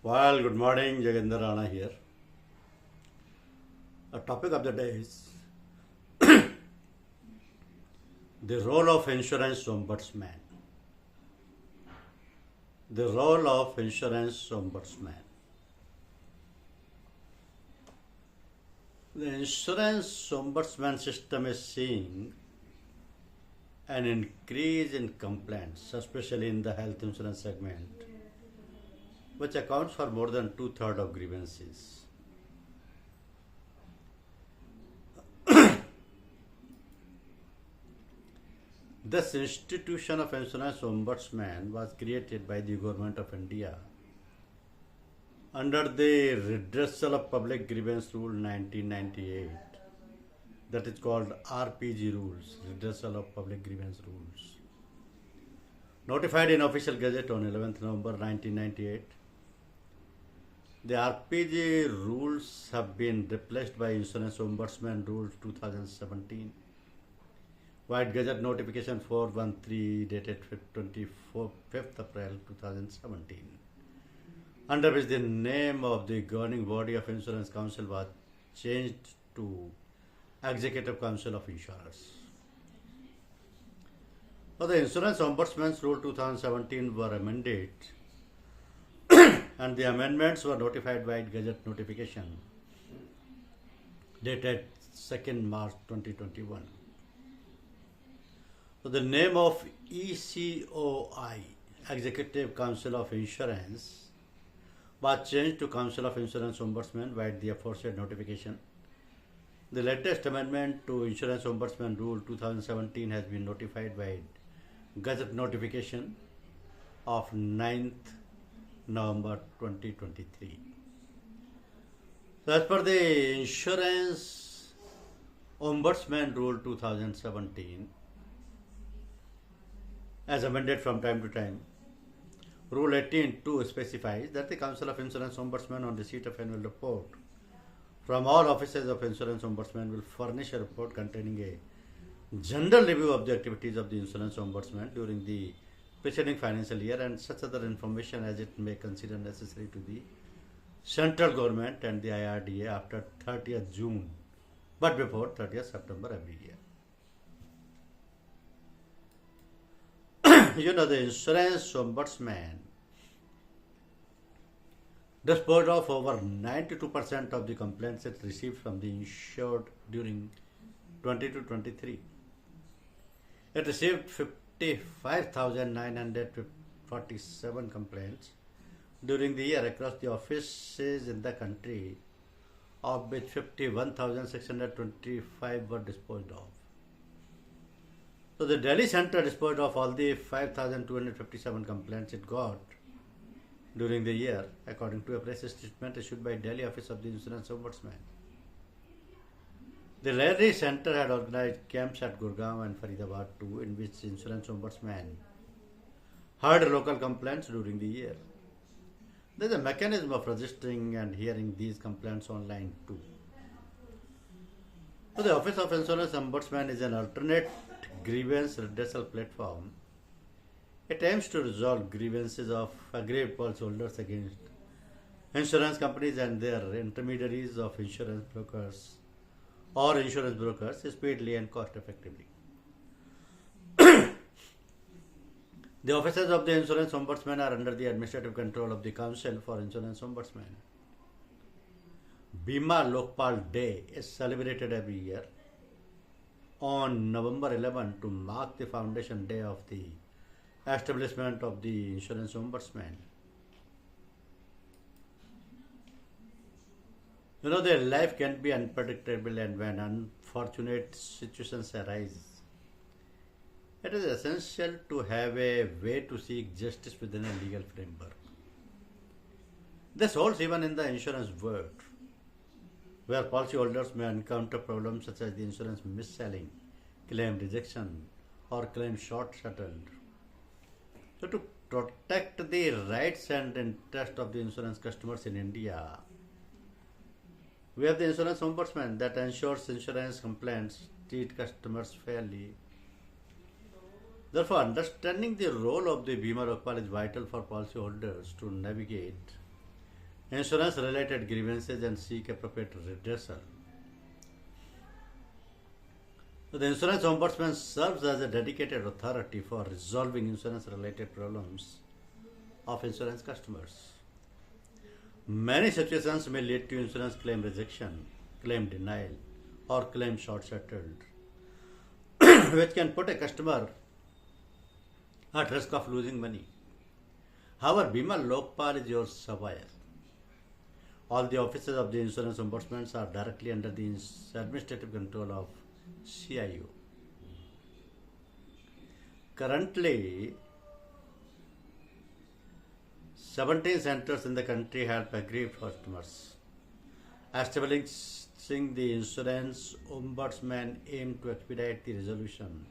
Well, good morning, Jagendra Rana here. A topic of the day is the role of insurance ombudsman. The role of insurance ombudsman. The insurance ombudsman system is seeing an increase in complaints, especially in the health insurance segment, which accounts for more than two-thirds of grievances. This institution of insurance ombudsman was created by the government of India under the Redressal of Public Grievance Rule 1998, that is called RPG rules, Redressal of Public Grievance Rules. Notified in Official Gazette on 11th November 1998, the RPG rules have been replaced by Insurance Ombudsman Rules 2017. White Gazette Notification 413 dated 5th April 2017, under which the name of the governing body of Insurance Council was changed to Executive Council of Insurers. So the Insurance Ombudsman's Rule 2017 were amended and the amendments were notified by Gazette Notification dated 2nd March 2021. So the name of ECOI, Executive Council of Insurance, was changed to Council of Insurance Ombudsman by the aforesaid notification. The latest amendment to Insurance Ombudsman Rule 2017 has been notified by Gazette Notification of 9th November 2023. So as per the Insurance Ombudsman Rule 2017, as amended from time to time, Rule 18.2 specifies that the Council of Insurance Ombudsman on receipt of annual report from all offices of Insurance Ombudsman will furnish a report containing a general review of the activities of the Insurance Ombudsman during the preceding financial year and such other information as it may consider necessary to the central government and the IRDA after 30th June, but before 30th September every year. The Insurance Ombudsman disposed of over 92% of the complaints it received from the insured during 2022-23. It received 55,947 complaints during the year across the offices in the country, of which 51,625 were disposed of. So the Delhi Center disposed of all the 5,257 complaints it got during the year, according to a press statement issued by Delhi Office of the Insurance Ombudsman. The Delhi Center had organized camps at Gurgaon and Faridabad too, in which the Insurance Ombudsman heard local complaints during the year. There is a mechanism of registering and hearing these complaints online too. So the Office of Insurance Ombudsman is an alternate grievance redressal platform. It aims to resolve grievances of aggrieved policyholders against insurance companies and their intermediaries of insurance brokers or insurance brokers speedily and cost effectively. The offices of the Insurance Ombudsman are under the administrative control of the Council for Insurance Ombudsman. Bima Lokpal Day is celebrated every year on November 11 to mark the foundation day of the establishment of the Insurance Ombudsman. Their life can be unpredictable, and when unfortunate situations arise, it is essential to have a way to seek justice within a legal framework. This holds even in the insurance world, where policyholders may encounter problems such as the insurance mis-selling, claim rejection, or claim short settled. So to protect the rights and interests of the insurance customers in India, we have the Insurance Ombudsman that ensures insurance complaints treat customers fairly. Therefore, understanding the role of the Bima Lokpal is vital for policyholders to navigate insurance related grievances and seek appropriate redressal. So the Insurance Ombudsman serves as a dedicated authority for resolving insurance related problems of insurance customers. Many situations may lead to insurance claim rejection, claim denial, or claim short settled, which can put a customer at risk of losing money. However, Bima Lokpal is your surveyor. All the offices of the Insurance Ombudsman are directly under the administrative control of CIO. Currently, 17 centers in the country help aggrieved customers. Establishing the Insurance Ombudsman aim to expedite the resolution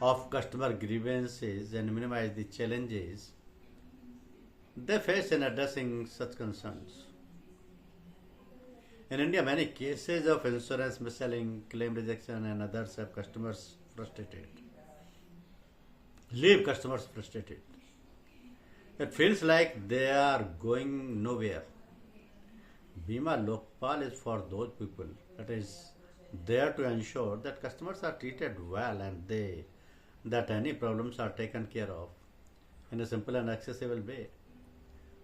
of customer grievances and minimize the challenges they face in addressing such concerns. In India, many cases of insurance mis-selling, claim rejection, and others have customers frustrated. Leave customers frustrated. It feels like they are going nowhere. Bima Lokpal is for those people. It is there to ensure that customers are treated well and that any problems are taken care of in a simple and accessible way.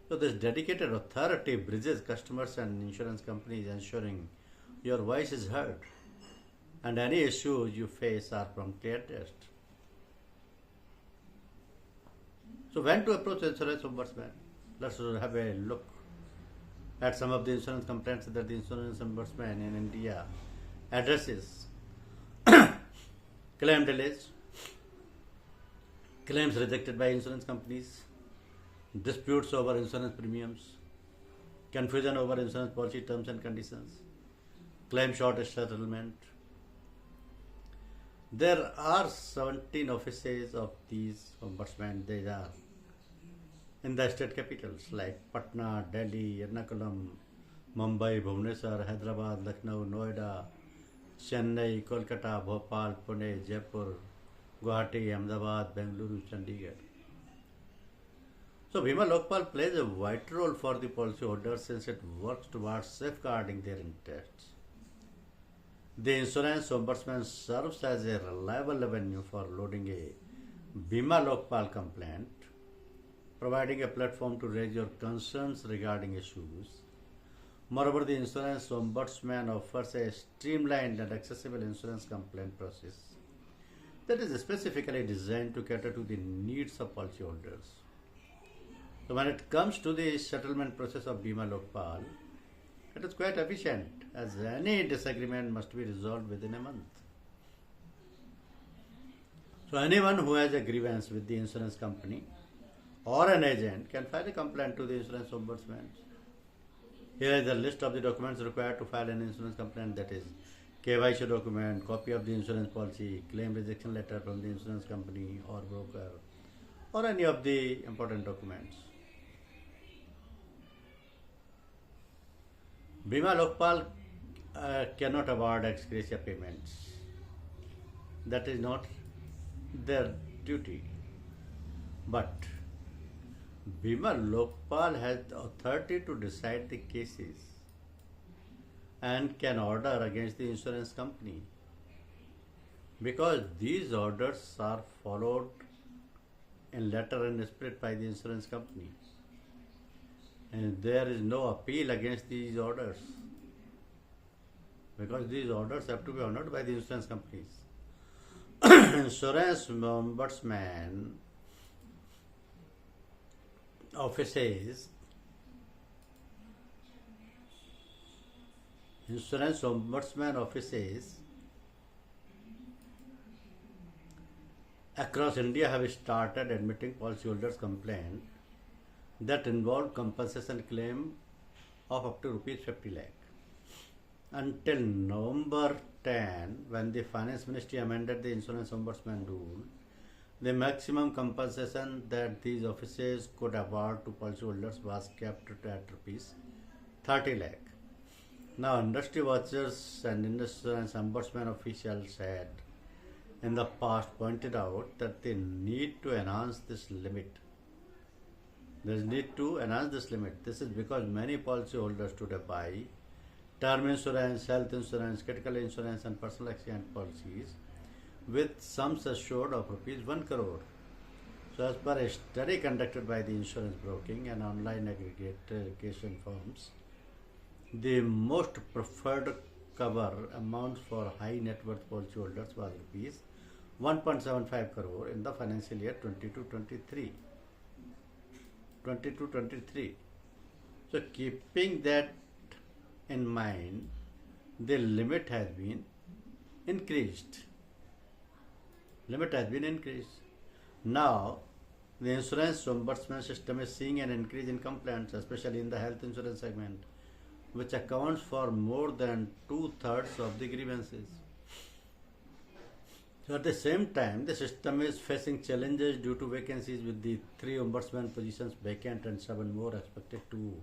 So this dedicated authority bridges customers and insurance companies, ensuring your voice is heard and any issues you face are promptly addressed. So when to approach the Insurance Ombudsman? Let's have a look at some of the insurance complaints that the Insurance Ombudsman in India addresses. Claim delays, claims rejected by insurance companies, disputes over insurance premiums, confusion over insurance policy terms and conditions, claim short settlement. There are 17 offices of these ombudsmen. They are in the state capitals like Patna, Delhi, Ernakulam, Mumbai, Bhubaneswar, Hyderabad, Lucknow, Noida, Chennai, Kolkata, Bhopal, Pune, Jaipur, Guwahati, Ahmedabad, Bengaluru, Chandigarh. So Bima Lokpal plays a vital role for the policyholders since it works towards safeguarding their interests. The Insurance Ombudsman serves as a reliable avenue for loading a Bima Lokpal complaint, providing a platform to raise your concerns regarding issues. Moreover, the Insurance Ombudsman offers a streamlined and accessible insurance complaint process that is specifically designed to cater to the needs of policyholders. So when it comes to the settlement process of Bima Lokpal, it is quite efficient as any disagreement must be resolved within a month. So anyone who has a grievance with the insurance company or an agent can file a complaint to the Insurance Ombudsman. Here is a list of the documents required to file an insurance complaint, that is KYC document, copy of the insurance policy, claim rejection letter from the insurance company or broker, or any of the important documents. Bima Lokpal cannot award ex gratia payments. That is not their duty. But Bima Lokpal has the authority to decide the cases and can order against the insurance company, because these orders are followed in letter and spirit by the insurance company, and there is no appeal against these orders, because these orders have to be honored by the insurance companies. Insurance Ombudsman offices across India have started admitting policyholders' complaints that involve compensation claim of up to rupees 50 lakh. Until November 10, when the Finance Ministry amended the Insurance Ombudsman rule, the maximum compensation that these offices could award to policyholders was kept at rupees 30 lakh. Now, industry watchers and insurance ombudsman officials had in the past pointed out that they need to enhance this limit There is need to enhance this limit. This is because many policyholders today buy term insurance, health insurance, critical insurance, and personal accident policies with sums assured of rupees 1 crore. So, as per a study conducted by the insurance broking and online aggregation firms, the most preferred cover amounts for high net worth policyholders was rupees 1.75 crore in the financial year 22-23. So, keeping that in mind, the limit has been increased. Now, the insurance ombudsman system is seeing an increase in complaints, especially in the health insurance segment, which accounts for more than 2/3 of the grievances. So at the same time, the system is facing challenges due to vacancies, with the 3 ombudsman positions vacant and 7 more expected to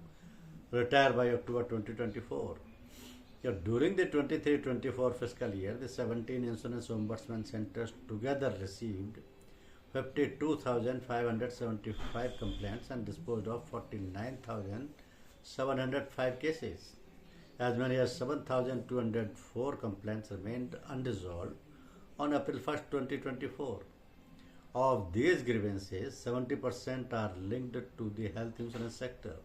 retire by October 2024. During the 23-24 fiscal year, the 17 insurance ombudsman centers together received 52,575 complaints and disposed of 49,705 cases. As many as 7,204 complaints remained unresolved on April 1st, 2024. Of these grievances, 70% are linked to the health insurance sector,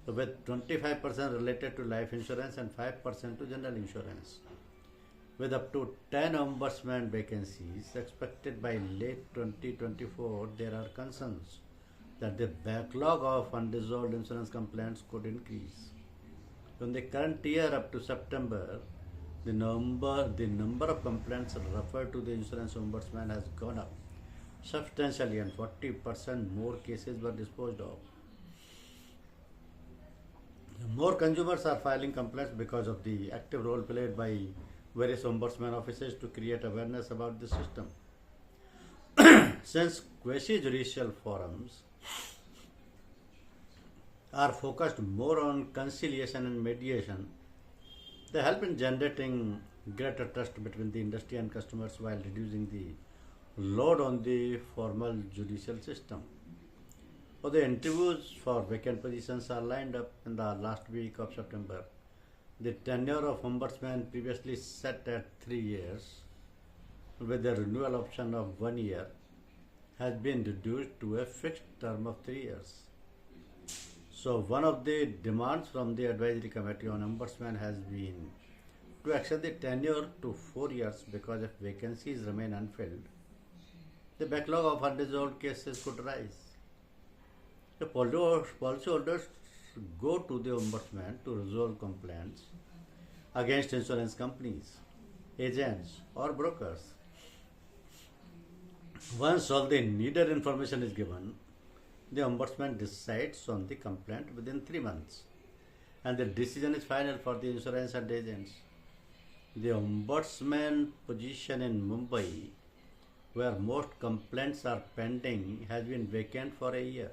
so with 25% related to life insurance and 5% to general insurance. With up to 10 ombudsman vacancies expected by late 2024, there are concerns that the backlog of unresolved insurance complaints could increase. In the current year up to September, the number of complaints referred to the insurance ombudsman has gone up substantially, and 40% more cases were disposed of. More consumers are filing complaints because of the active role played by various ombudsman offices to create awareness about the system. Since quasi-judicial forums are focused more on conciliation and mediation, they help in generating greater trust between the industry and customers while reducing the load on the formal judicial system. The interviews for vacant positions are lined up in the last week of September. The tenure of ombudsman, previously set at 3 years, with a renewal option of 1 year, has been reduced to a fixed term of 3 years. So, one of the demands from the advisory committee on ombudsman has been to extend the tenure to 4 years, because if vacancies remain unfilled, the backlog of unresolved cases could rise. The policyholders go to the ombudsman to resolve complaints against insurance companies, agents, or brokers. Once all the needed information is given, the ombudsman decides on the complaint within 3 months, and the decision is final for the insurance and agents. The ombudsman position in Mumbai, where most complaints are pending, has been vacant for a year.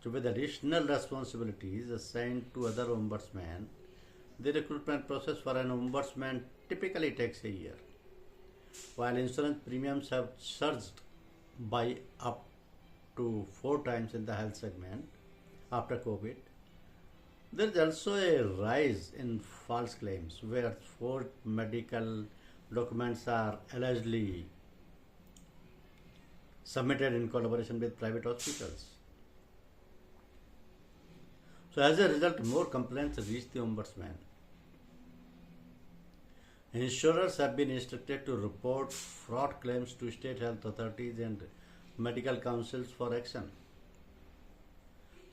So, with additional responsibilities assigned to other ombudsmen, the recruitment process for an ombudsman typically takes a year. While insurance premiums have surged by up to 4 times in the health segment after COVID, there is also a rise in false claims, where forged medical documents are allegedly submitted in collaboration with private hospitals. So, as a result, more complaints reach the ombudsman. Insurers have been instructed to report fraud claims to state health authorities and medical councils for action.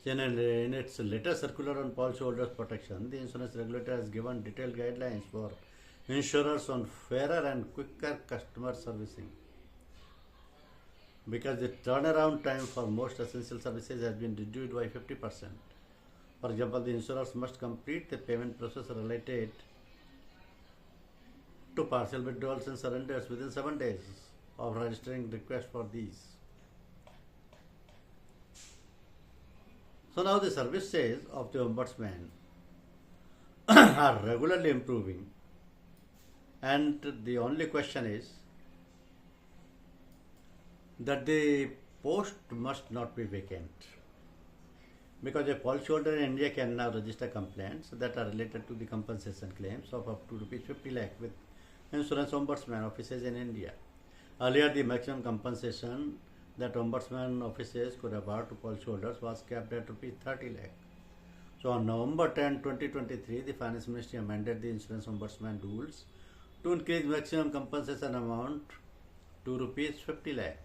In its latest circular on policyholders' protection, the insurance regulator has given detailed guidelines for insurers on fairer and quicker customer servicing. Because the turnaround time for most essential services has been reduced by 50%. For example, the insurers must complete the payment process related to partial withdrawals and surrenders within 7 days of registering requests for these. So now the services of the ombudsman are regularly improving, and the only question is that the post must not be vacant. because a policyholder in India can now register complaints that are related to the compensation claims of up to rupees 50 lakh with insurance ombudsman offices in India. Earlier, the maximum compensation that ombudsman offices could award to policyholders was capped at rupees 30 lakh. So on November 10, 2023, the Finance Ministry amended the insurance ombudsman rules to increase maximum compensation amount to rupees 50 lakh.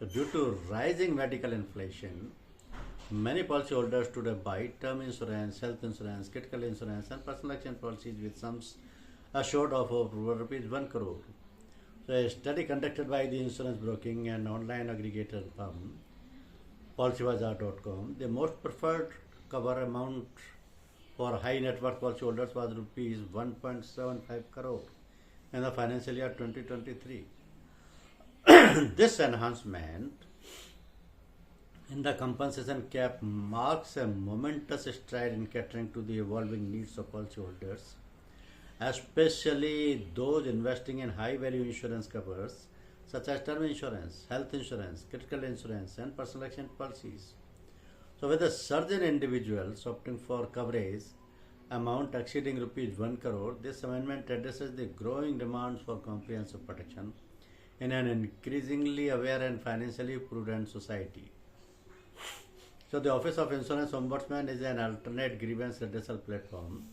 So due to rising medical inflation, many policyholders today buy term insurance, health insurance, critical insurance and personal accident policies with sums assured of over rupees 1 crore. So a study conducted by the insurance broking and online aggregator firm policybazaar.com, the most preferred cover amount for high net worth policyholders was rupees 1.75 crore in the financial year 2023. This enhancement in the compensation cap marks a momentous stride in catering to the evolving needs of policyholders, especially those investing in high value insurance covers such as term insurance, health insurance, critical insurance and personal accident policies. So with a surge in individuals opting for coverage amount exceeding rupees 1 crore, this amendment addresses the growing demands for comprehensive protection in an increasingly aware and financially prudent society. So the Office of Insurance Ombudsman is an alternate grievance redressal platform.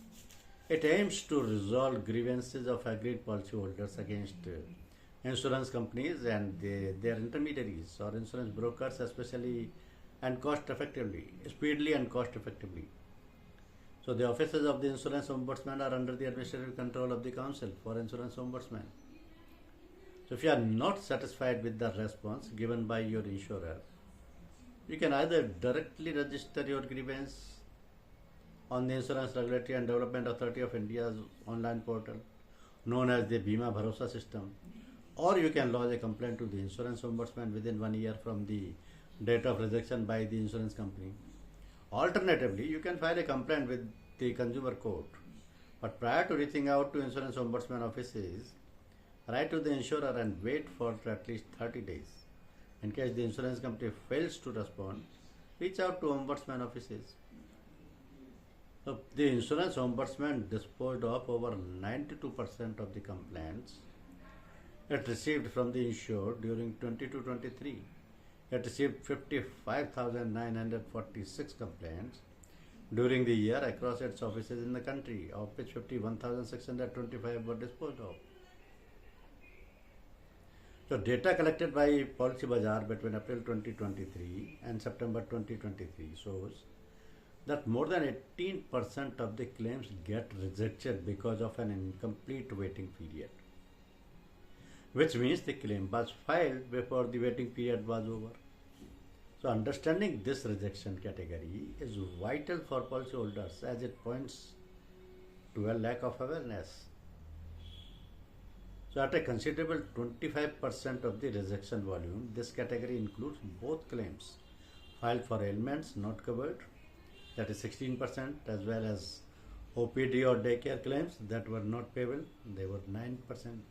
It aims to resolve grievances of aggrieved policyholders against insurance companies and their intermediaries or insurance brokers, especially and speedily and cost effectively. So the offices of the Insurance Ombudsman are under the administrative control of the Council for Insurance Ombudsman. So if you are not satisfied with the response given by your insurer, you can either directly register your grievance on the Insurance Regulatory and Development Authority of India's online portal known as the Bima Bharosa system, or you can lodge a complaint to the Insurance Ombudsman within 1 year from the date of rejection by the insurance company. Alternatively, you can file a complaint with the Consumer Court. But prior to reaching out to Insurance Ombudsman offices, write to the insurer and wait for at least 30 days. In case the insurance company fails to respond, reach out to Ombudsman offices. So the Insurance Ombudsman disposed of over 92% of the complaints it received from the insured during 22-23. It received 55,946 complaints during the year across its offices in the country, of which 51,625 were disposed of. So data collected by Policy Bazaar between April 2023 and September 2023 shows that more than 18% of the claims get rejected because of an incomplete waiting period, which means the claim was filed before the waiting period was over. So understanding this rejection category is vital for policyholders as it points to a lack of awareness. So at a considerable 25% of the rejection volume, this category includes both claims filed for ailments not covered, that is 16%, as well as OPD or daycare claims that were not payable, they were 9%.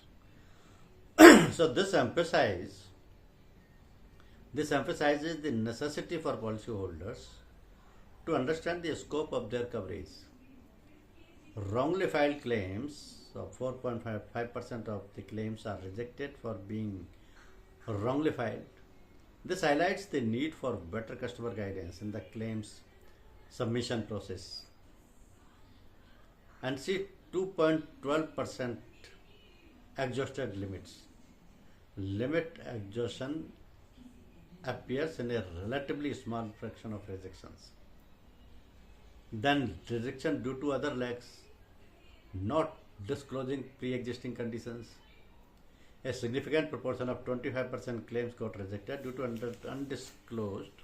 So this emphasizes the necessity for policyholders to understand the scope of their coverage. Wrongly filed claims, so 4.5% of the claims are rejected for being wrongly filed. This highlights the need for better customer guidance in the claims submission process. And see 2.12% exhausted limits. Limit exhaustion appears in a relatively small fraction of rejections. Then rejection due to other lacks, not disclosing pre-existing conditions. A significant proportion of 25% claims got rejected due to undisclosed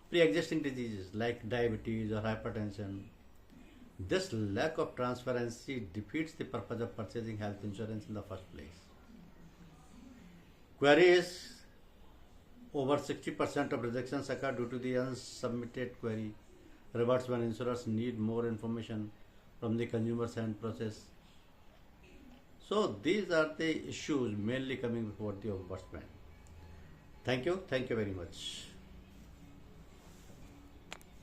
pre-existing diseases like diabetes or hypertension. This lack of transparency defeats the purpose of purchasing health insurance in the first place. Queries: over 60% of rejections occur due to the unsubmitted query. Reverts when insurers need more information from the consumer's end process. So these are the issues mainly coming before the Ombudsman. Thank you very much.